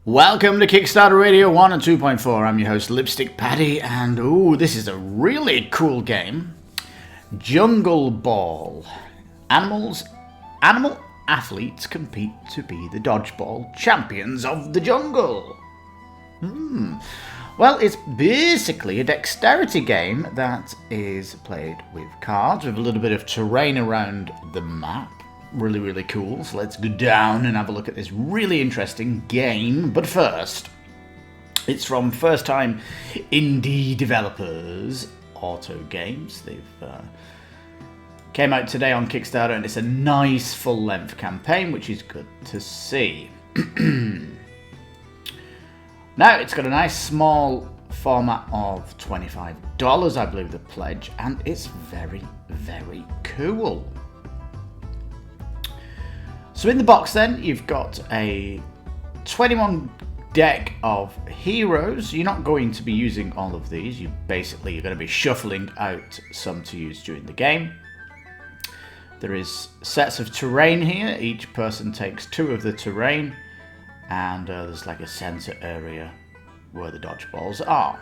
Welcome to Kickstarter Radio 1 and 2.4. I'm your host, Lipstickpaddy, and this is a really cool game. Jungleball. Animal athletes compete to be the dodgeball champions of the jungle. Well, it's basically a dexterity game that is played with cards, with a little bit of terrain around the map. Really, really cool. So let's go down and have a look at this really interesting game. But first, it's from first-time indie developers, Auto Games. They've came out today on Kickstarter, and it's a nice full-length campaign, which is good to see. Now, it's got a nice small format of $25, I believe, the pledge, and it's very, very cool. So in the box then, you've got a 21 deck of heroes. You're not going to be using all of these. You're going to be shuffling out some to use during the game. There is sets of terrain here. Each person takes 2 of the terrain. And there's like a center area where the dodgeballs are.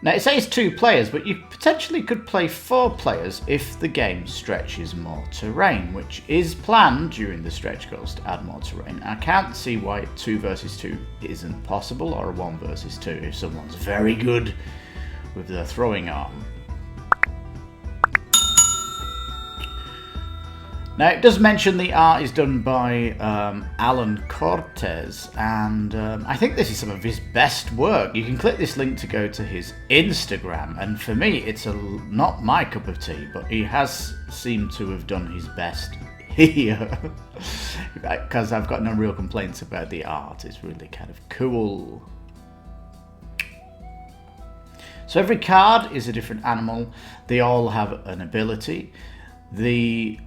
Now it says 2 players, but you potentially could play 4 players if the game stretches more terrain, which is planned during the stretch goals to add more terrain. I can't see why 2 versus 2 isn't possible, or a 1 versus 2 if someone's very good with their throwing arm. Now it does mention the art is done by Alan Cortez, and I think this is some of his best work. You can click this link to go to his Instagram, and for me it's not my cup of tea, but he has seemed to have done his best here, because I've got no real complaints about the art. It's really kind of cool. So every card is a different animal. They all have an ability. The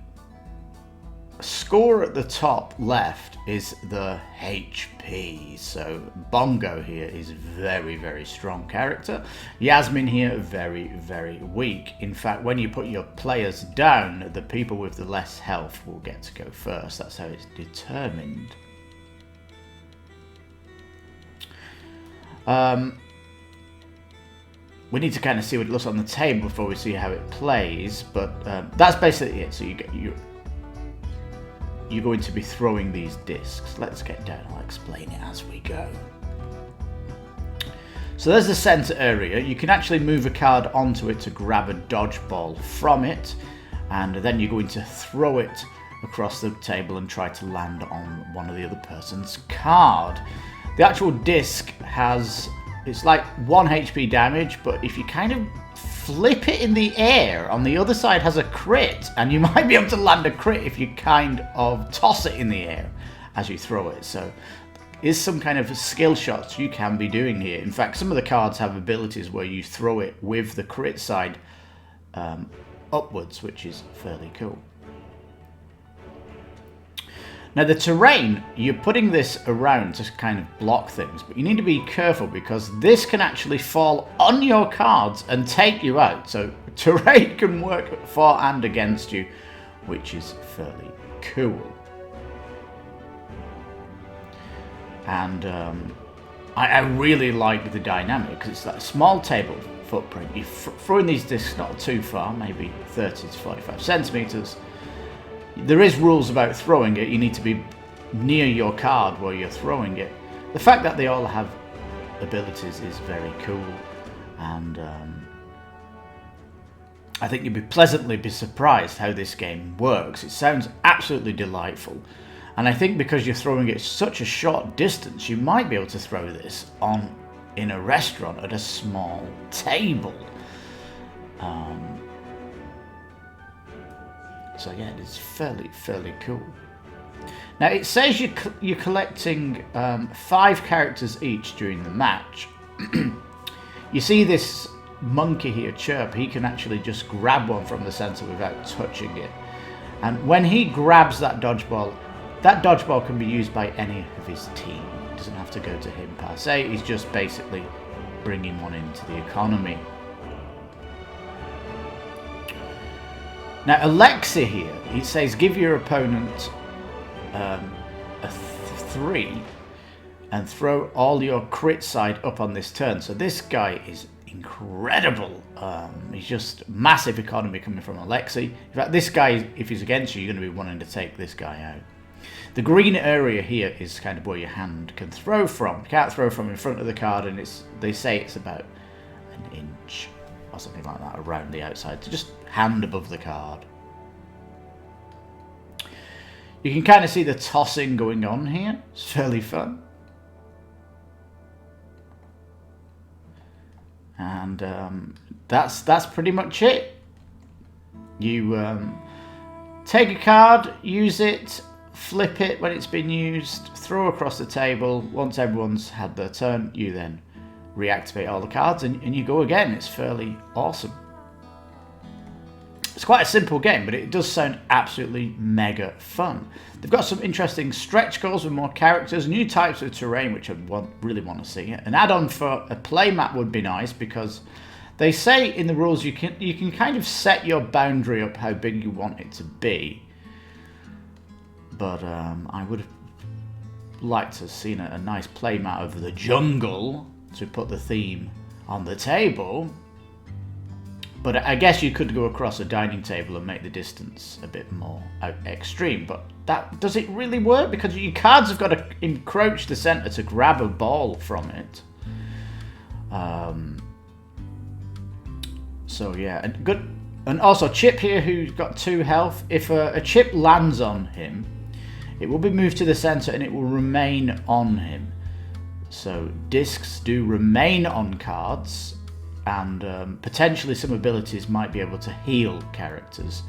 score at the top left is the HP. So Bongo here is very, very strong character. Yasmin here, very, very weak. In fact, when you put your players down, the people with the less health will get to go first. That's how it's determined. We need to kind of see what it looks on the table before we see how it plays, but that's basically it. So you're going to be throwing these discs. Let's get down, I'll explain it as we go. So there's the center area. You can actually move a card onto it to grab a dodgeball from it, and then you're going to throw it across the table and try to land on one of the other person's card. The actual disc it's like 1 HP damage, but if you kind of flip it in the air, on the other side has a crit, and you might be able to land a crit if you kind of toss it in the air as you throw it. So there's some kind of skill shots you can be doing here. In fact, some of the cards have abilities where you throw it with the crit side upwards, which is fairly cool. Now the terrain, you're putting this around to kind of block things, but you need to be careful because this can actually fall on your cards and take you out. So terrain can work for and against you, which is fairly cool. And I really like the dynamic because it's that small table footprint. You're throwing these discs not too far, maybe 30 to 45 centimeters. There is rules about throwing it. You need to be near your card where you're throwing it. The fact that they all have abilities is very cool, and I think you'll pleasantly be surprised how this game works. It sounds absolutely delightful, and I think because you're throwing it such a short distance, you might be able to throw this in a restaurant at a small table. So yeah, it's fairly cool. Now it says you're collecting 5 characters each during the match. You see this monkey here, Chirp, he can actually just grab one from the center without touching it. And when he grabs that dodgeball can be used by any of his team. It doesn't have to go to him per se, he's just basically bringing one into the economy. Now Alexa here, he says give your opponent a 3 and throw all your crit side up on this turn. So this guy is incredible. He's just massive economy coming from Alexei. In fact, this guy, if he's against you, you're going to be wanting to take this guy out. The green area here is kind of where your hand can throw from. You can't throw from in front of the card, and they say it's about an inch or something like that around the outside. So just hand above the card. You can kind of see the tossing going on here. It's fairly fun. And that's pretty much it. You take a card, use it, flip it when it's been used, throw across the table. Once everyone's had their turn, you then reactivate all the cards and you go again. It's fairly awesome. It's quite a simple game, but it does sound absolutely mega fun. They've got some interesting stretch goals with more characters, new types of terrain, which I really want to see. An add-on for a playmat would be nice, because they say in the rules you can kind of set your boundary up how big you want it to be. But I would have liked to have seen a nice playmat of the jungle to put the theme on the table. But I guess you could go across a dining table and make the distance a bit more extreme. But does it really work? Because your cards have got to encroach the centre to grab a ball from it. So yeah, and good. And also Chip here, who's got 2 health. If a chip lands on him, it will be moved to the centre and it will remain on him. So discs do remain on cards. And potentially some abilities might be able to heal characters.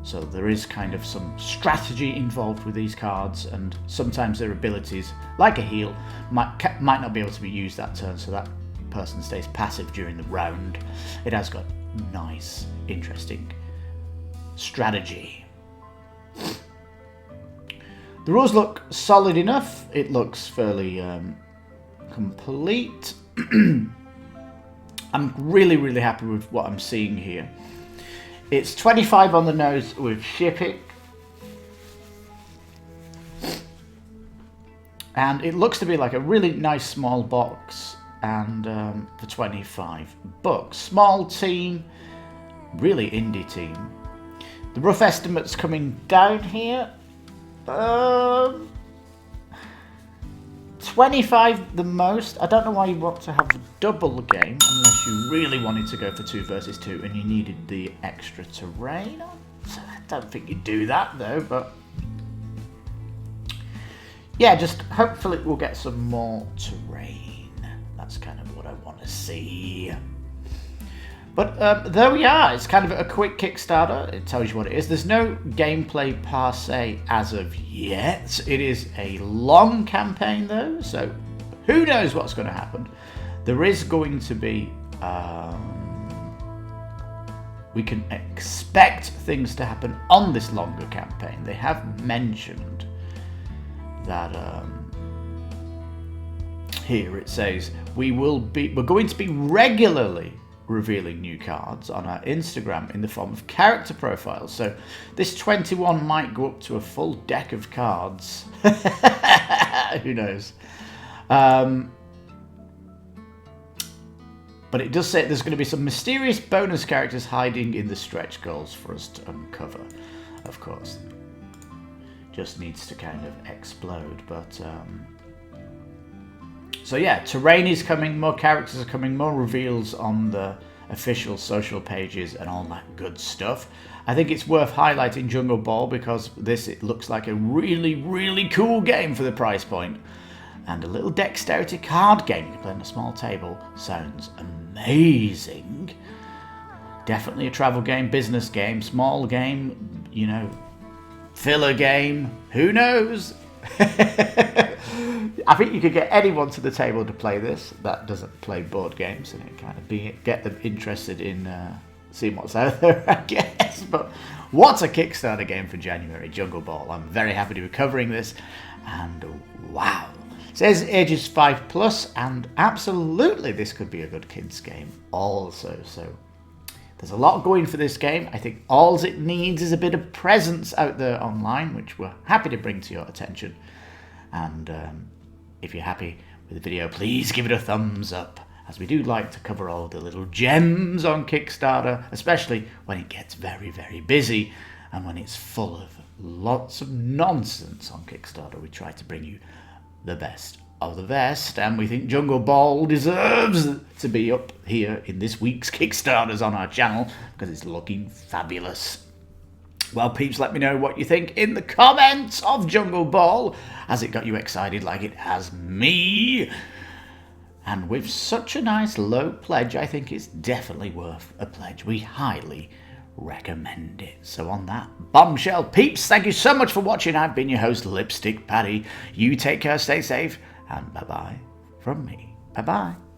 So there is kind of some strategy involved with these cards, and sometimes their abilities, like a heal, might not be able to be used that turn, so that person stays passive during the round. It has got nice, interesting strategy. The rules look solid enough. It looks fairly complete. I'm really happy with what I'm seeing here. It's 25 on the nose with shipping. And it looks to be like a really nice small box, and for 25 bucks. Small team, really indie team. The rough estimates coming down here. 25 the most. I don't know why you want to have the double game unless you really wanted to go for 2 versus 2 and you needed the extra terrain. I don't think you'd do that though, but yeah, just hopefully we'll get some more terrain. That's kind of what I want to see. But there we are. It's kind of a quick Kickstarter. It tells you what it is. There's no gameplay per se as of yet. It is a long campaign though, so who knows what's going to happen. There is going to be... we can expect things to happen on this longer campaign. They have mentioned that... here it says, we're going to be regularly revealing new cards on our Instagram in the form of character profiles. So this 21 might go up to a full deck of cards. Who knows? But it does say there's going to be some mysterious bonus characters hiding in the stretch goals for us to uncover. Of course, just needs to kind of explode. But so yeah, terrain is coming, more characters are coming, more reveals on the official social pages and all that good stuff. I think it's worth highlighting Jungleball because it looks like a really cool game for the price point. And a little dexterity card game you can play on a small table sounds amazing. Definitely a travel game, business game, small game, you know, filler game, who knows? I think you could get anyone to the table to play this that doesn't play board games, and it kind of get them interested in seeing what's out there, I guess. But what's a Kickstarter game for January? Jungleball. I'm very happy to be covering this, and wow. It says ages 5+, and absolutely this could be a good kids game also. So there's a lot going for this game. I think all it needs is a bit of presence out there online, which we're happy to bring to your attention. And if you're happy with the video, please give it a thumbs up, as we do like to cover all the little gems on Kickstarter, especially when it gets very, very busy and when it's full of lots of nonsense on Kickstarter. We try to bring you the best of the best, and we think Jungleball deserves to be up here in this week's Kickstarters on our channel because it's looking fabulous. Well, peeps, let me know what you think in the comments of Jungleball. Has it got you excited like it has me? And with such a nice low pledge, I think it's definitely worth a pledge. We highly recommend it. So on that bombshell, peeps, thank you so much for watching. I've been your host, Lipstickpaddy. You take care, stay safe, and bye-bye from me. Bye-bye.